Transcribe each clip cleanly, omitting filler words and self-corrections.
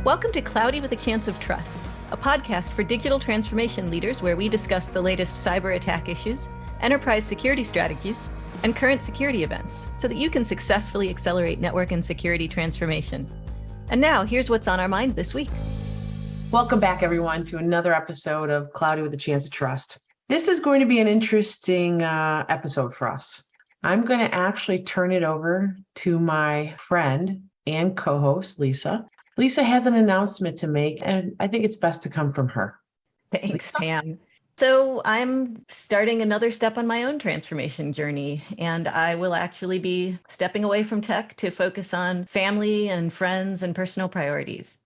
Welcome to Cloudy with a Chance of Trust, a podcast for digital transformation leaders where we discuss the latest cyber attack issues, enterprise security strategies, and current security events so that you can successfully accelerate network and security transformation. And now, here's what's on our mind this week. Welcome back, everyone, to another episode of Cloudy with a Chance of Trust. This is going to be an interesting episode for us. I'm going to actually turn it over to my friend and co-host, Lisa. Lisa has an announcement to make, and I think it's best to come from her. Thanks, Pam. So I'm starting another step on my own transformation journey, and I will actually be stepping away from tech to focus on family and friends and personal priorities.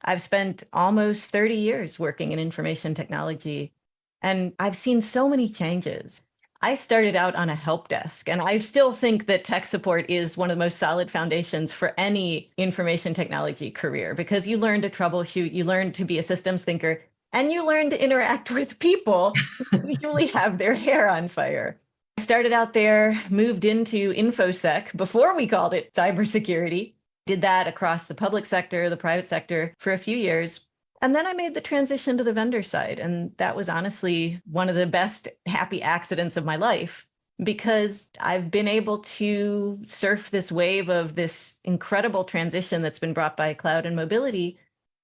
I've spent almost 30 years working in information technology, and I've seen so many changes. I started out on a help desk, and I still think that tech support is one of the most solid foundations for any information technology career because you learn to troubleshoot, you learn to be a systems thinker, and you learn to interact with people who usually have their hair on fire. I started out there, moved into InfoSec before we called it cybersecurity, did that across the public sector, the private sector for a few years. And then I made the transition to the vendor side. And that was honestly one of the best happy accidents of my life because I've been able to surf this wave of this incredible transition that's been brought by cloud and mobility.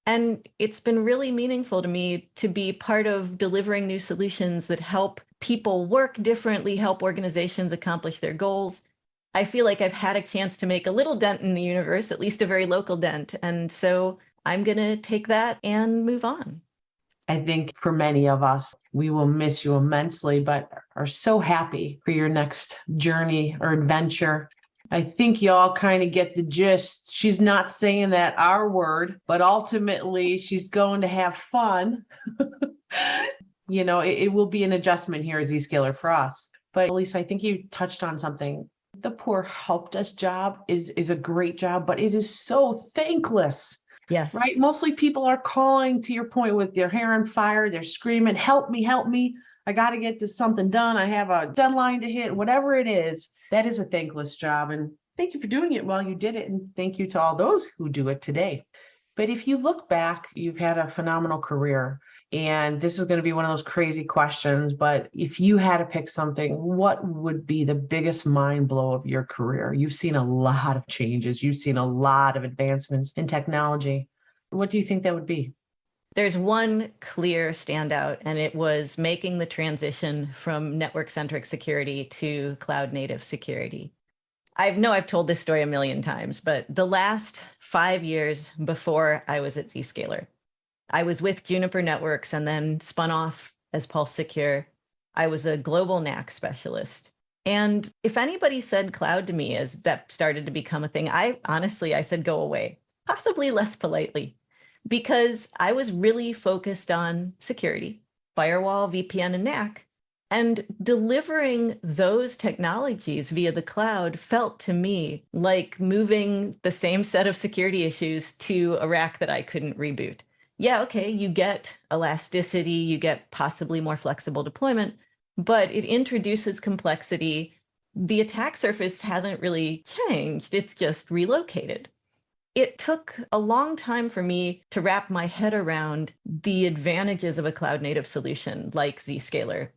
And it's been really meaningful to me to be part of delivering new solutions that help people work differently, help organizations accomplish their goals. I feel like I've had a chance to make a little dent in the universe, at least a very local dent. And so I'm going to take that and move on. I think for many of us, we will miss you immensely, but are so happy for your next journey or adventure. I think y'all kind of get the gist. She's not saying that R word, but ultimately she's going to have fun. It will be an adjustment here at Zscaler for us. But Lisa, I think you touched on something. The poor help desk job is a great job, but it is so thankless. Yes. Right? Mostly people are calling, to your point, with their hair on fire. They're screaming, help me. I got to get this something done. I have a deadline to hit, whatever it is. That is a thankless job. And thank you for doing it while you did it. And thank you to all those who do it today. But if you look back, you've had a phenomenal career. And this is going to be one of those crazy questions. But if you had to pick something, what would be the biggest mind blow of your career? You've seen a lot of changes. You've seen a lot of advancements in technology. What do you think that would be? There's one clear standout, and it was making the transition from network-centric security to cloud-native security. I've told this story a million times, but the last 5 years before I was at Zscaler, I was with Juniper Networks and then spun off as Pulse Secure. I was a global NAC specialist. And if anybody said cloud to me as that started to become a thing, I said, go away, possibly less politely, because I was really focused on security, firewall, VPN, and NAC. And delivering those technologies via the cloud felt to me like moving the same set of security issues to a rack that I couldn't reboot. Yeah, okay, you get elasticity, you get possibly more flexible deployment, but it introduces complexity. The attack surface hasn't really changed, it's just relocated. It took a long time for me to wrap my head around the advantages of a cloud-native solution like Zscaler.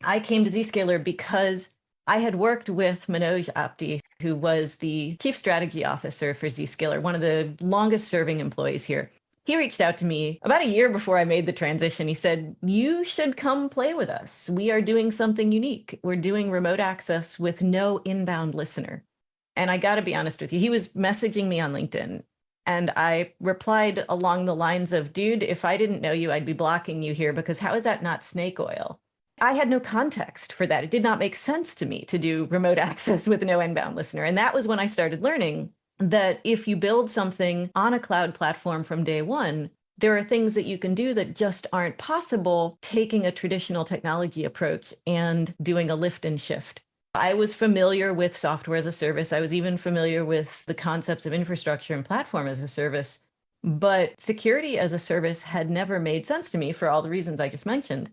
I came to Zscaler because I had worked with Manoj Apte, who was the chief strategy officer for Zscaler, one of the longest-serving employees here. He reached out to me about a year before I made the transition. He said, you should come play with us. We are doing something unique. We're doing remote access with no inbound listener. And I got to be honest with you, he was messaging me on LinkedIn. And I replied along the lines of, dude, if I didn't know you, I'd be blocking you here because how is that not snake oil? I had no context for that. It did not make sense to me to do remote access with no inbound listener. And that was when I started learning that if you build something on a cloud platform from day one, there are things that you can do that just aren't possible taking a traditional technology approach and doing a lift and shift. I was familiar with software as a service. I was even familiar with the concepts of infrastructure and platform as a service, but security as a service had never made sense to me for all the reasons I just mentioned.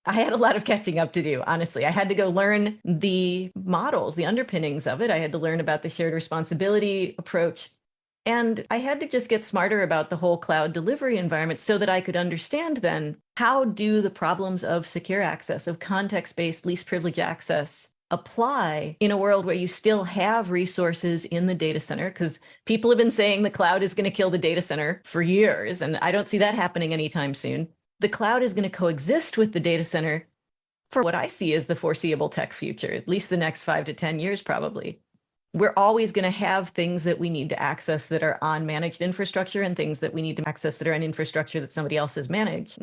I had a lot of catching up to do, honestly. I had to go learn the models, the underpinnings of it. I had to learn about the shared responsibility approach. And I had to just get smarter about the whole cloud delivery environment so that I could understand then how do the problems of secure access, of context-based least privilege access apply in a world where you still have resources in the data center? Because people have been saying the cloud is going to kill the data center for years, and I don't see that happening anytime soon. The cloud is going to coexist with the data center for what I see as the foreseeable tech future, at least the next 5 to 10 years, probably. We're always going to have things that we need to access that are on managed infrastructure and things that we need to access that are on infrastructure that somebody else has managed.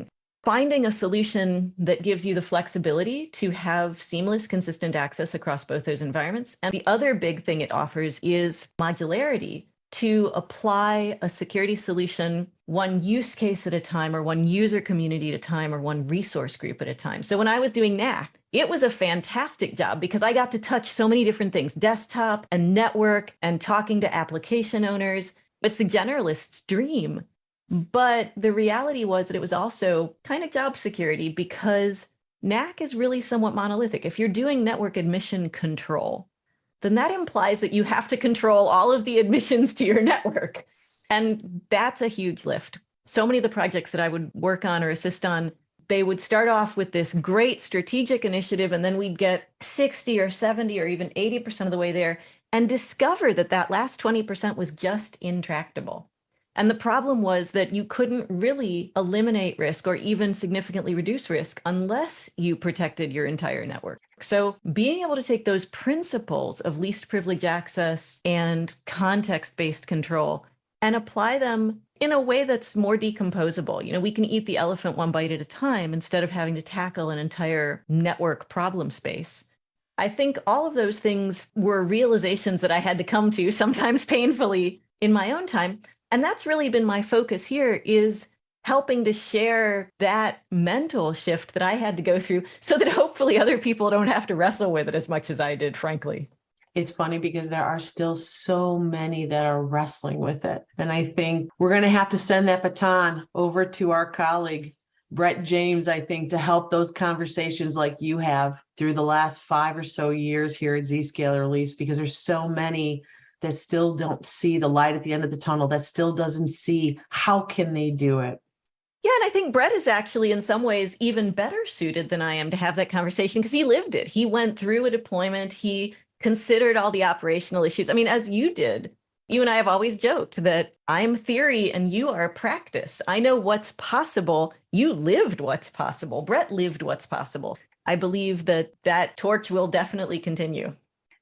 Finding a solution that gives you the flexibility to have seamless, consistent access across both those environments. And the other big thing it offers is modularity, to apply a security solution one use case at a time, or one user community at a time, or one resource group at a time. So when I was doing NAC, it was a fantastic job because I got to touch so many different things, desktop and network and talking to application owners. It's a generalist's dream. But the reality was that it was also kind of job security because NAC is really somewhat monolithic. If you're doing network admission control, then that implies that you have to control all of the admissions to your network. And that's a huge lift. So many of the projects that I would work on or assist on, they would start off with this great strategic initiative, and then we'd get 60 or 70 or even 80% of the way there and discover that that last 20% was just intractable. And the problem was that you couldn't really eliminate risk or even significantly reduce risk unless you protected your entire network. So being able to take those principles of least privilege access and context-based control and apply them in a way that's more decomposable. We can eat the elephant one bite at a time instead of having to tackle an entire network problem space. I think all of those things were realizations that I had to come to, sometimes painfully, in my own time. And that's really been my focus here, is helping to share that mental shift that I had to go through so that hopefully other people don't have to wrestle with it as much as I did, frankly. It's funny because there are still so many that are wrestling with it. And I think we're going to have to send that baton over to our colleague, Brett James, I think, to help those conversations like you have through the last 5 or so years here at Zscaler Release, because there's so many that still don't see the light at the end of the tunnel, that still doesn't see how can they do it. Yeah, and I think Brett is actually in some ways even better suited than I am to have that conversation because he lived it. He went through a deployment. He considered all the operational issues. I mean, as you did, you and I have always joked that I'm theory and you are practice. I know what's possible. You lived what's possible. Brett lived what's possible. I believe that that torch will definitely continue.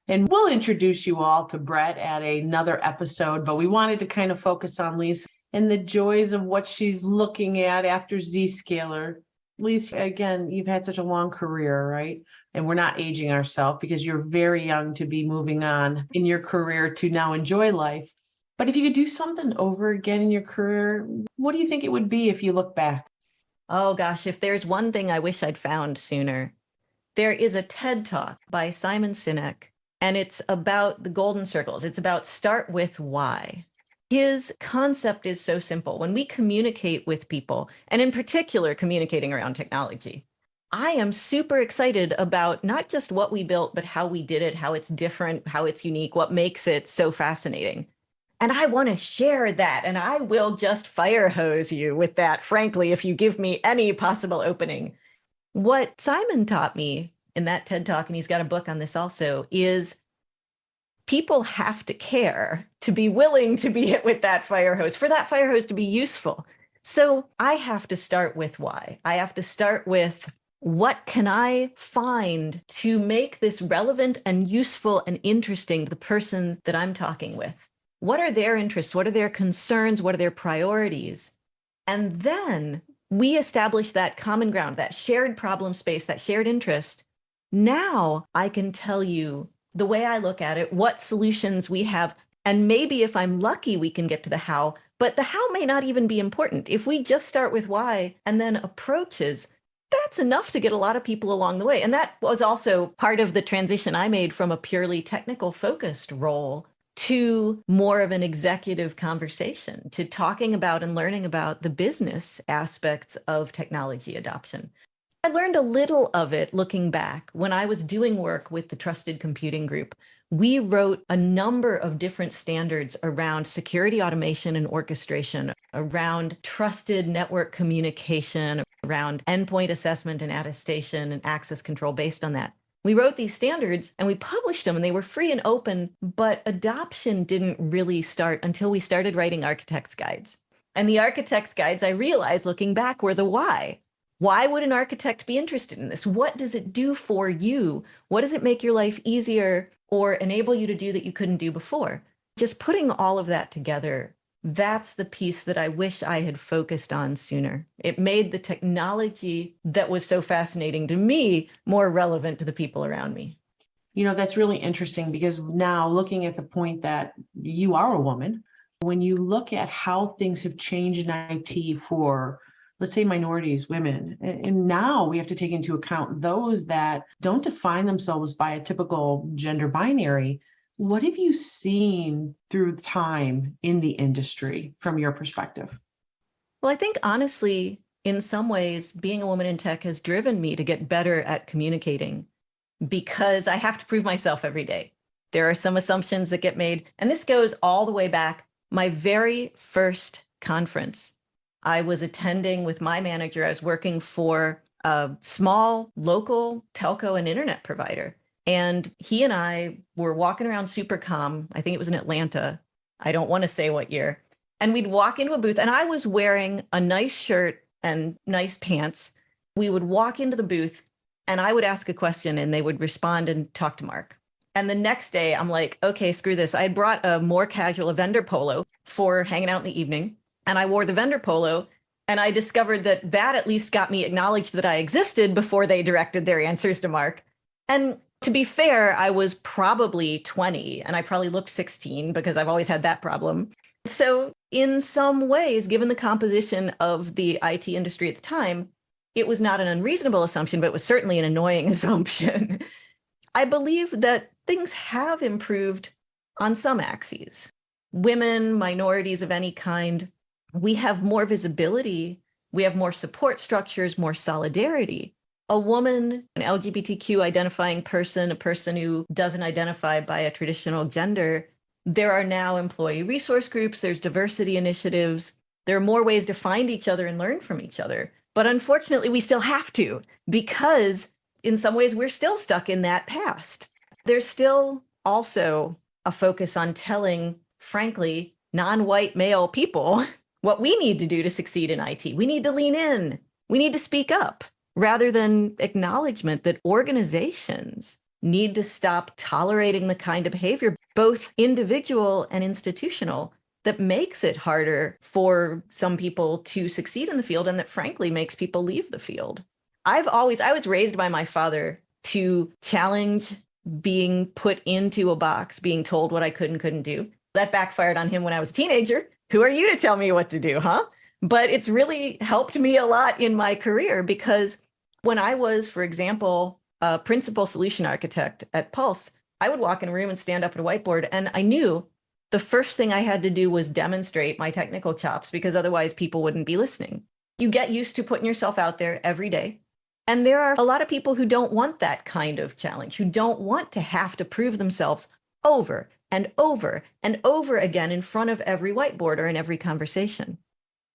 And we'll introduce you all to Brett at another episode, but we wanted to kind of focus on Lisa and the joys of what she's looking at after Zscaler. Lisa, again, you've had such a long career, right? And we're not aging ourselves because you're very young to be moving on in your career to now enjoy life. But if you could do something over again in your career, what do you think it would be if you look back? Oh gosh, if there's one thing I wish I'd found sooner, there is a TED Talk by Simon Sinek, and it's about the golden circles. It's about start with why. His concept is so simple. When we communicate with people, and in particular, communicating around technology, I am super excited about not just what we built, but how we did it, how it's different, how it's unique, what makes it so fascinating. And I want to share that, and I will just fire hose you with that, frankly, if you give me any possible opening. What Simon taught me in that TED Talk, and he's got a book on this also, is people have to care to be willing to be hit with that fire hose, for that fire hose to be useful. So I have to start with why. I have to start with what can I find to make this relevant and useful and interesting to the person that I'm talking with? What are their interests? What are their concerns? What are their priorities? And then we establish that common ground, that shared problem space, that shared interest. Now I can tell you the way I look at it, what solutions we have, and maybe if I'm lucky, we can get to the how, but the how may not even be important. If we just start with why and then approaches, that's enough to get a lot of people along the way. And that was also part of the transition I made from a purely technical focused role to more of an executive conversation, to talking about and learning about the business aspects of technology adoption. I learned a little of it looking back when I was doing work with the Trusted Computing Group, we wrote a number of different standards around security automation and orchestration, around trusted network communication, around endpoint assessment and attestation and access control based on that. We wrote these standards and we published them and they were free and open, but adoption didn't really start until we started writing architect's guides. And the architect's guides, I realized looking back, were the why. Why would an architect be interested in this? What does it do for you? What does it make your life easier or enable you to do that you couldn't do before? Just putting all of that together, that's the piece that I wish I had focused on sooner. It made the technology that was so fascinating to me more relevant to the people around me. That's really interesting because now looking at the point that you are a woman, when you look at how things have changed in IT for, let's say, minorities, women, and now we have to take into account those that don't define themselves by a typical gender binary. What have you seen through time in the industry from your perspective? Well, I think honestly, in some ways, being a woman in tech has driven me to get better at communicating because I have to prove myself every day. There are some assumptions that get made, and this goes all the way back. My very first conference, I was attending with my manager. I was working for a small local telco and internet provider. And he and I were walking around Supercom. I think it was in Atlanta. I don't want to say what year. And we'd walk into a booth and I was wearing a nice shirt and nice pants. We would walk into the booth and I would ask a question and they would respond and talk to Mark. And the next day, I'm like, okay, screw this. I had brought a more casual vendor polo for hanging out in the evening. And I wore the vendor polo. And I discovered that that at least got me acknowledged that I existed before they directed their answers to Mark. And to be fair, I was probably 20 and I probably looked 16 because I've always had that problem. So in some ways, given the composition of the IT industry at the time, it was not an unreasonable assumption, but it was certainly an annoying assumption. I believe that things have improved on some axes. Women, minorities of any kind, we have more visibility. We have more support structures, more solidarity. A woman, an LGBTQ identifying person, a person who doesn't identify by a traditional gender, there are now employee resource groups, there's diversity initiatives. There are more ways to find each other and learn from each other. But unfortunately, we still have to, because in some ways, we're still stuck in that past. There's still also a focus on telling, frankly, non-white male people what we need to do to succeed in IT. We need to lean in. We need to speak up, rather than acknowledgement that organizations need to stop tolerating the kind of behavior, both individual and institutional, that makes it harder for some people to succeed in the field and that frankly makes people leave the field. I was raised by my father to challenge being put into a box, being told what I could and couldn't do. That backfired on him when I was a teenager. Who are you to tell me what to do, huh? But it's really helped me a lot in my career because when I was, for example, a principal solution architect at Pulse, I would walk in a room and stand up at a whiteboard, and I knew the first thing I had to do was demonstrate my technical chops because otherwise people wouldn't be listening. You get used to putting yourself out there every day. And there are a lot of people who don't want that kind of challenge, who don't want to have to prove themselves over and over and over again in front of every whiteboard or in every conversation.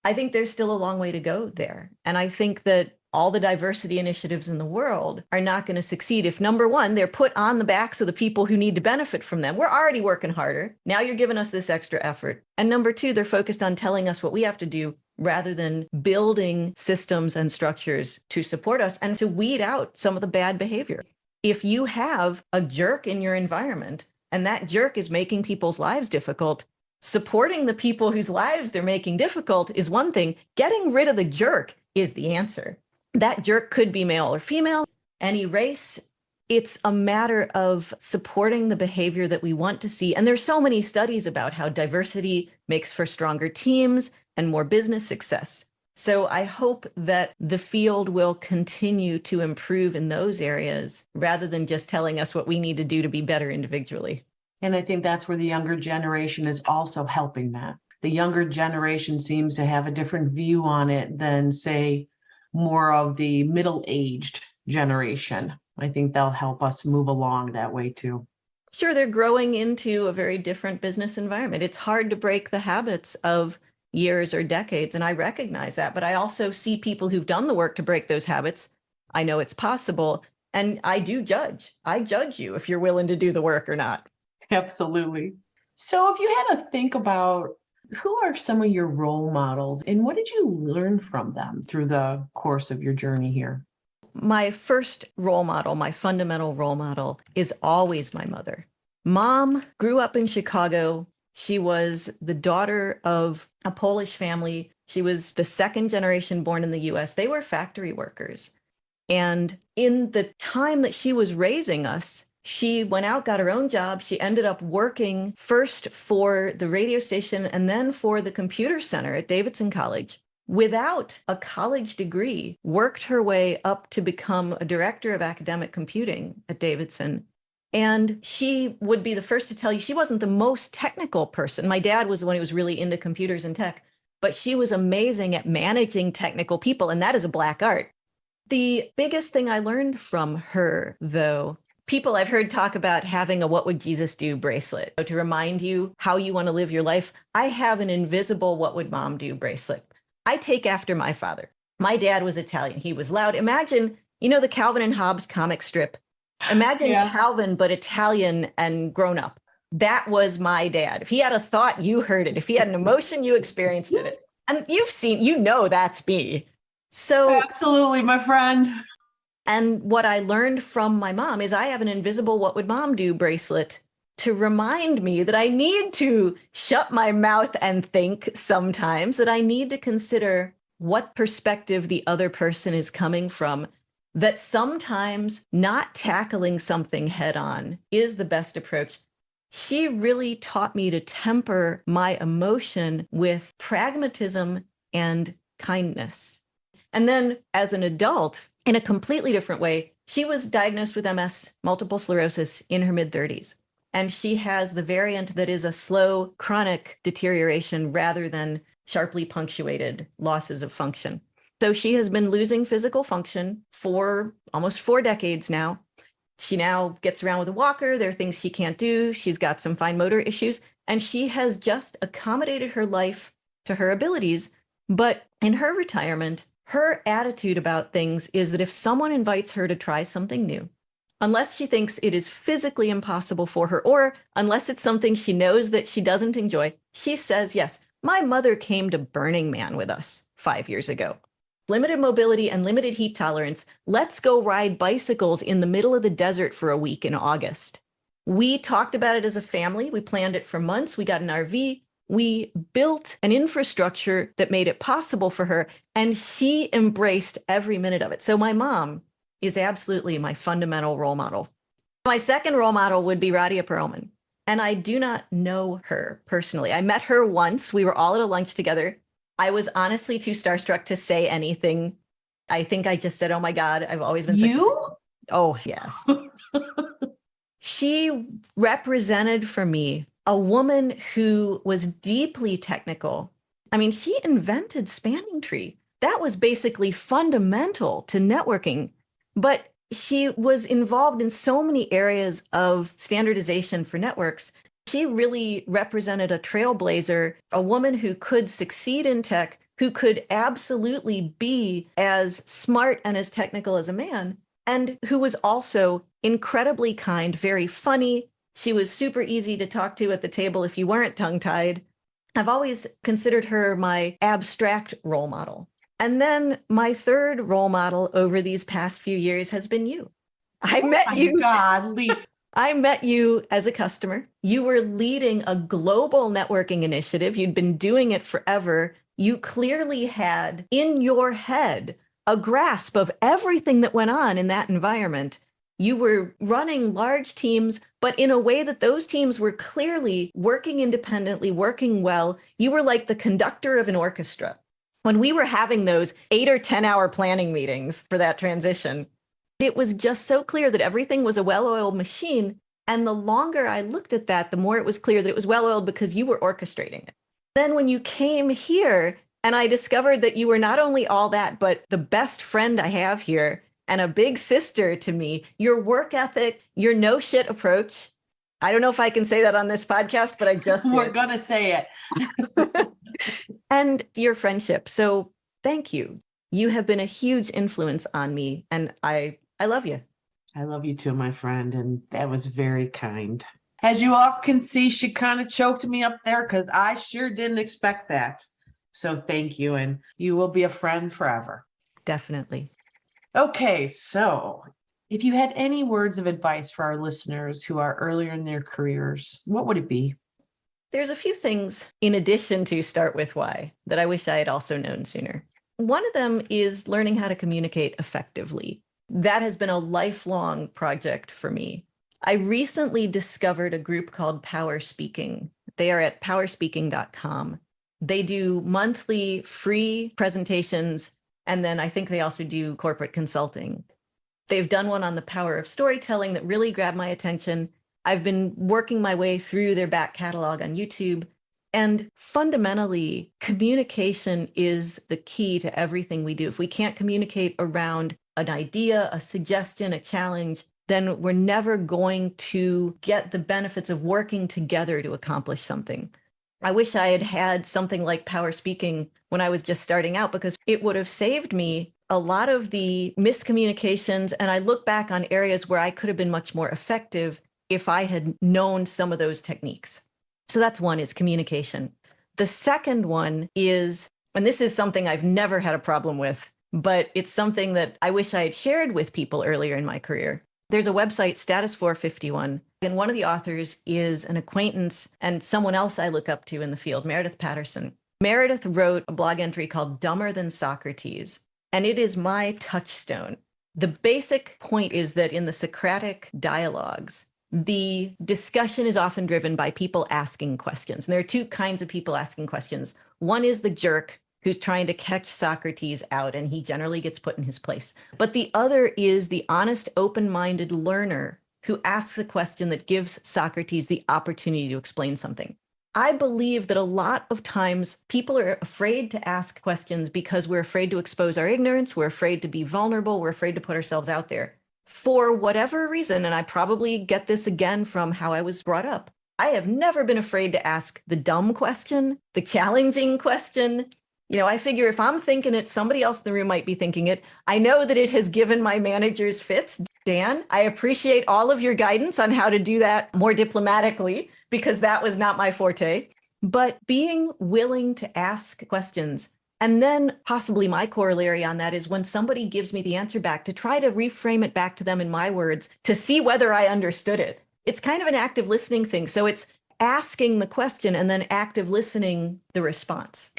I think there's still a long way to go there. And I think that all the diversity initiatives in the world are not going to succeed if, number one, they're put on the backs of the people who need to benefit from them. We're already working harder. Now you're giving us this extra effort. And number two, they're focused on telling us what we have to do rather than building systems and structures to support us and to weed out some of the bad behavior. If you have a jerk in your environment and that jerk is making people's lives difficult, supporting the people whose lives they're making difficult is one thing. Getting rid of the jerk is the answer. That jerk could be male or female, any race. It's a matter of supporting the behavior that we want to see. And there's so many studies about how diversity makes for stronger teams and more business success. So I hope that the field will continue to improve in those areas rather than just telling us what we need to do to be better individually. And I think that's where the younger generation is also helping that. The younger generation seems to have a different view on it than, say, more of the middle-aged generation. I think they'll help us move along that way too. Sure, they're growing into a very different business environment. It's hard to break the habits of years or decades, and I recognize that. But I also see people who've done the work to break those habits. I know it's possible, and I do judge. I judge you if you're willing to do the work or not. Absolutely. So if you had to think about who are some of your role models and what did you learn from them through the course of your journey here? My first role model, my fundamental role model, is always my mother. Mom grew up in Chicago. She was the daughter of a Polish family. She was the second generation born in the US. They were factory workers. And in the time that she was raising us, she went out, got her own job. She ended up working first for the radio station and then for the computer center at Davidson College. Without a college degree, worked her way up to become a director of academic computing at Davidson. And she would be the first to tell you she wasn't the most technical person. My dad was the one who was really into computers and tech, but she was amazing at managing technical people, and that is a black art. The biggest thing I learned from her, though, people I've heard talk about having a "What Would Jesus Do" bracelet to remind you how you want to live your life. I have an invisible "What Would Mom Do" bracelet. I take after my father. My dad was Italian. He was loud. Imagine, the Calvin and Hobbes comic strip. Imagine Yeah. Calvin, but Italian and grown up. That was my dad. If he had a thought, you heard it. If he had an emotion, you experienced it. And that's me. So, Absolutely, my friend. and what I learned from my mom is I have an invisible "What Would Mom Do" bracelet to remind me that I need to shut my mouth and think sometimes, that I need to consider what perspective the other person is coming from, that sometimes not tackling something head on is the best approach. She really taught me to temper my emotion with pragmatism and kindness. And then as an adult, in a completely different way, she was diagnosed with MS, multiple sclerosis, in her mid-30s. And she has the variant that is a slow, chronic deterioration rather than sharply punctuated losses of function. So she has been losing physical function for almost 4 decades now. She now gets around with a walker. There are things she can't do. She's got some fine motor issues, and she has just accommodated her life to her abilities. But in her retirement, her attitude about things is that if someone invites her to try something new, unless she thinks it is physically impossible for her, or unless it's something she knows that she doesn't enjoy, she says, yes. My mother came to Burning Man with us 5 years ago. Limited mobility and limited heat tolerance. Let's go ride bicycles in the middle of the desert for a week in August. We talked about it as a family. We planned it for months. We got an RV. We built an infrastructure that made it possible for her, and she embraced every minute of it. So my mom is absolutely my fundamental role model. My second role model would be Radia Perlman. And I do not know her personally. I met her once. We were all at a lunch together. I was honestly too starstruck to say anything. I think I just said, "Oh my God, I've always been such You? Oh, yes. She represented for me a woman who was deeply technical. I mean, she invented Spanning Tree. That was basically fundamental to networking. But she was involved in so many areas of standardization for networks. She really represented a trailblazer, a woman who could succeed in tech, who could absolutely be as smart and as technical as a man, and who was also incredibly kind, very funny. She was super easy to talk to at the table if you weren't tongue-tied. I've always considered her my abstract role model. And then my third role model over these past few years has been you. I met you. God, Lisa. I met you as a customer. You were leading a global networking initiative. You'd been doing it forever. You clearly had in your head a grasp of everything that went on in that environment. You were running large teams, but in a way that those teams were clearly working independently, working well. You were like the conductor of an orchestra. When we were having those 8 or 10-hour planning meetings for that transition, it was just so clear that everything was a well-oiled machine. And the longer I looked at that, the more it was clear that it was well-oiled because you were orchestrating it. Then when you came here and I discovered that you were not only all that, but the best friend I have here and a big sister to me, your work ethic, your no shit approach, I don't know if I can say that on this podcast, but I just We're did. going to say it. And your friendship. So thank you. You have been a huge influence on me, and I love you. I love you too, my friend. And that was very kind. As you all can see, she kind of choked me up there because I sure didn't expect that. So thank you. And you will be a friend forever. Definitely. Okay, so if you had any words of advice for our listeners who are earlier in their careers, what would it be? There's a few things in addition to start with why that I wish I had also known sooner. One of them is learning how to communicate effectively. That has been a lifelong project for me. I recently discovered a group called Power Speaking. They are at powerspeaking.com. They do monthly free presentations, and then I think they also do corporate consulting. They've done one on the power of storytelling that really grabbed my attention. I've been working my way through their back catalog on YouTube. And fundamentally, communication is the key to everything we do. If we can't communicate around an idea, a suggestion, a challenge, then we're never going to get the benefits of working together to accomplish something. I wish I had had something like Power Speaking when I was just starting out, because it would have saved me a lot of the miscommunications. And I look back on areas where I could have been much more effective if I had known some of those techniques. So that's one, is communication. The second one is, and this is something I've never had a problem with, but it's something that I wish I had shared with people earlier in my career. There's a website, Status 451, and one of the authors is an acquaintance and someone else I look up to in the field, Meredith Patterson. Meredith wrote a blog entry called Dumber Than Socrates, and it is my touchstone. The basic point is that in the Socratic dialogues, the discussion is often driven by people asking questions. And there are two kinds of people asking questions. One is the jerk who's trying to catch Socrates out, and he generally gets put in his place. But the other is the honest, open-minded learner who asks a question that gives Socrates the opportunity to explain something. I believe that a lot of times people are afraid to ask questions because we're afraid to expose our ignorance, we're afraid to be vulnerable, we're afraid to put ourselves out there. For whatever reason, and I probably get this again from how I was brought up, I have never been afraid to ask the dumb question, the challenging question. I figure if I'm thinking it, somebody else in the room might be thinking it. I know that it has given my managers fits. Dan, I appreciate all of your guidance on how to do that more diplomatically, because that was not my forte. But being willing to ask questions, and then possibly my corollary on that is when somebody gives me the answer back, to try to reframe it back to them in my words to see whether I understood it. It's kind of an active listening thing. So it's asking the question and then active listening the response.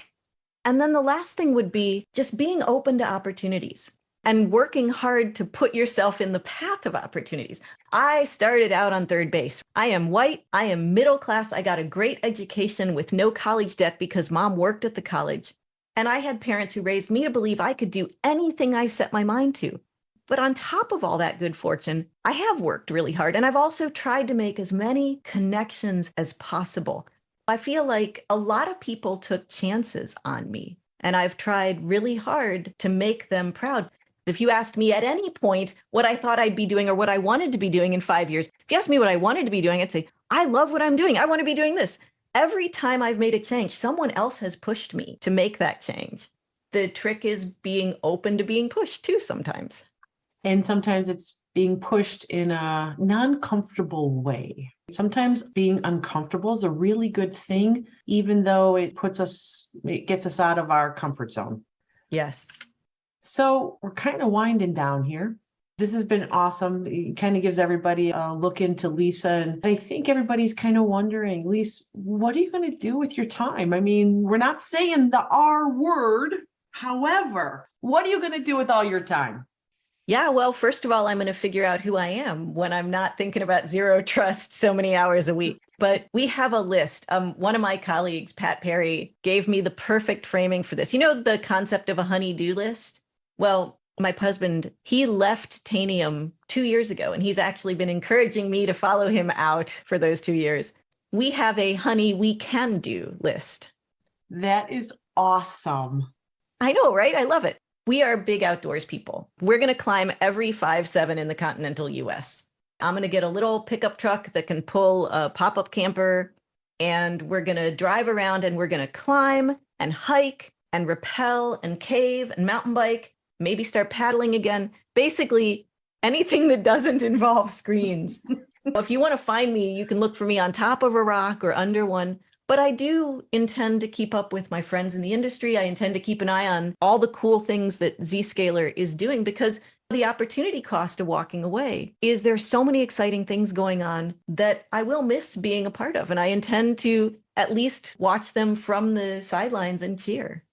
And then the last thing would be just being open to opportunities and working hard to put yourself in the path of opportunities. I started out on third base. I am white. I am middle class. I got a great education with no college debt because mom worked at the college. And I had parents who raised me to believe I could do anything I set my mind to. But on top of all that good fortune, I have worked really hard. And I've also tried to make as many connections as possible. I feel like a lot of people took chances on me, and I've tried really hard to make them proud. If you asked me at any point what I thought I'd be doing or what I wanted to be doing in 5 years, if you asked me what I wanted to be doing, I'd say, I love what I'm doing. I want to be doing this. Every time I've made a change, someone else has pushed me to make that change. The trick is being open to being pushed too sometimes. And sometimes it's being pushed in a non-comfortable way. Sometimes being uncomfortable is a really good thing, even though it gets us out of our comfort zone. Yes. So we're kind of winding down here. This has been awesome. It kind of gives everybody a look into Lisa. And I think everybody's kind of wondering, Lisa, what are you going to do with your time? I mean, we're not saying the R word. However, what are you going to do with all your time? Yeah, well, first of all, I'm going to figure out who I am when I'm not thinking about zero trust so many hours a week. But we have a list. One of my colleagues, Pat Perry, gave me the perfect framing for this. You know, the concept of a honey-do list? Well, my husband, he left Tanium 2 years ago, and he's actually been encouraging me to follow him out for those 2 years. We have a honey we can do list. That is awesome. I know, right? I love it. We are big outdoors people. We're going to climb every 5-7 in the continental US. I'm going to get a little pickup truck that can pull a pop-up camper, and we're going to drive around and we're going to climb and hike and rappel and cave and mountain bike, maybe start paddling again. Basically, anything that doesn't involve screens. If you want to find me, you can look for me on top of a rock or under one. But I do intend to keep up with my friends in the industry. I intend to keep an eye on all the cool things that Zscaler is doing, because the opportunity cost of walking away is there's so many exciting things going on that I will miss being a part of. And I intend to at least watch them from the sidelines and cheer.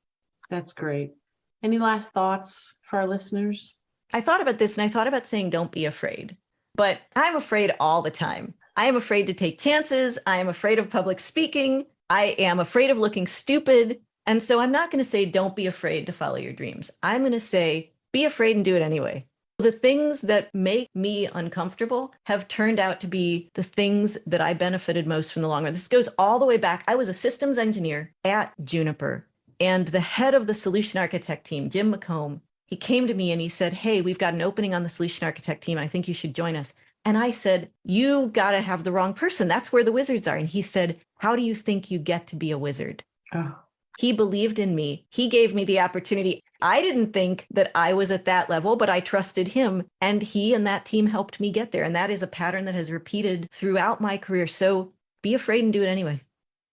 That's great. Any last thoughts for our listeners? I thought about this, and I thought about saying, don't be afraid. But I'm afraid all the time. I am afraid to take chances. I am afraid of public speaking. I am afraid of looking stupid. And so I'm not going to say, don't be afraid to follow your dreams. I'm going to say, be afraid and do it anyway. The things that make me uncomfortable have turned out to be the things that I benefited most from the long run. This goes all the way back. I was a systems engineer at Juniper, and the head of the solution architect team, Jim McComb, he came to me and he said, hey, we've got an opening on the solution architect team. I think you should join us. And I said, you got to have the wrong person. That's where the wizards are. And he said, how do you think you get to be a wizard? Oh. He believed in me. He gave me the opportunity. I didn't think that I was at that level, but I trusted him. And he and that team helped me get there. And that is a pattern that has repeated throughout my career. So be afraid and do it anyway.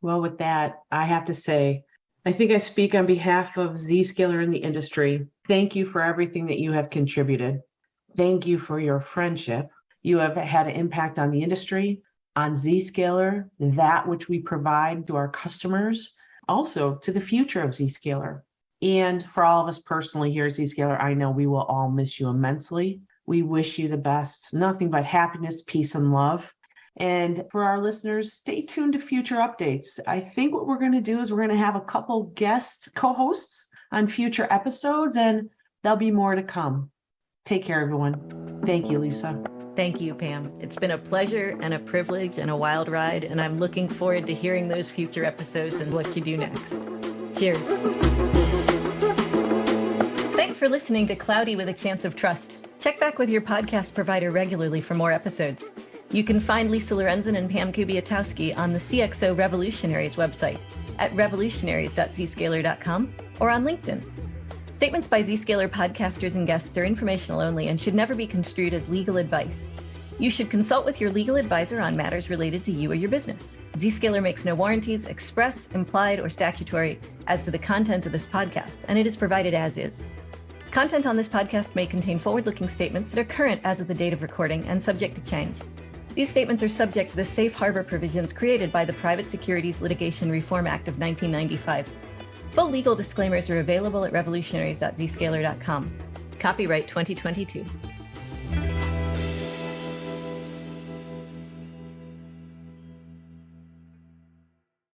Well, with that, I have to say, I think I speak on behalf of Zscaler in the industry. Thank you for everything that you have contributed. Thank you for your friendship. You have had an impact on the industry, on Zscaler, that which we provide to our customers, also to the future of Zscaler. And for all of us personally here at Zscaler, I know we will all miss you immensely. We wish you the best, nothing but happiness, peace, and love. And for our listeners, stay tuned to future updates. I think what we're going to do is we're going to have a couple guest co-hosts on future episodes, and there'll be more to come. Take care, everyone. Thank you, Lisa. Thank you, Pam. It's been a pleasure and a privilege and a wild ride, and I'm looking forward to hearing those future episodes and what you do next. Cheers. Thanks for listening to Cloudy with a Chance of Trust. Check back with your podcast provider regularly for more episodes. You can find Lisa Lorenzin and Pam Kubiatowski on the CXO Revolutionaries website at revolutionaries.zscaler.com or on LinkedIn. Statements by Zscaler podcasters and guests are informational only and should never be construed as legal advice. You should consult with your legal advisor on matters related to you or your business. Zscaler makes no warranties, express, implied, or statutory as to the content of this podcast, and it is provided as is. Content on this podcast may contain forward-looking statements that are current as of the date of recording and subject to change. These statements are subject to the safe harbor provisions created by the Private Securities Litigation Reform Act of 1995. Full legal disclaimers are available at revolutionaries.zscaler.com. Copyright 2022.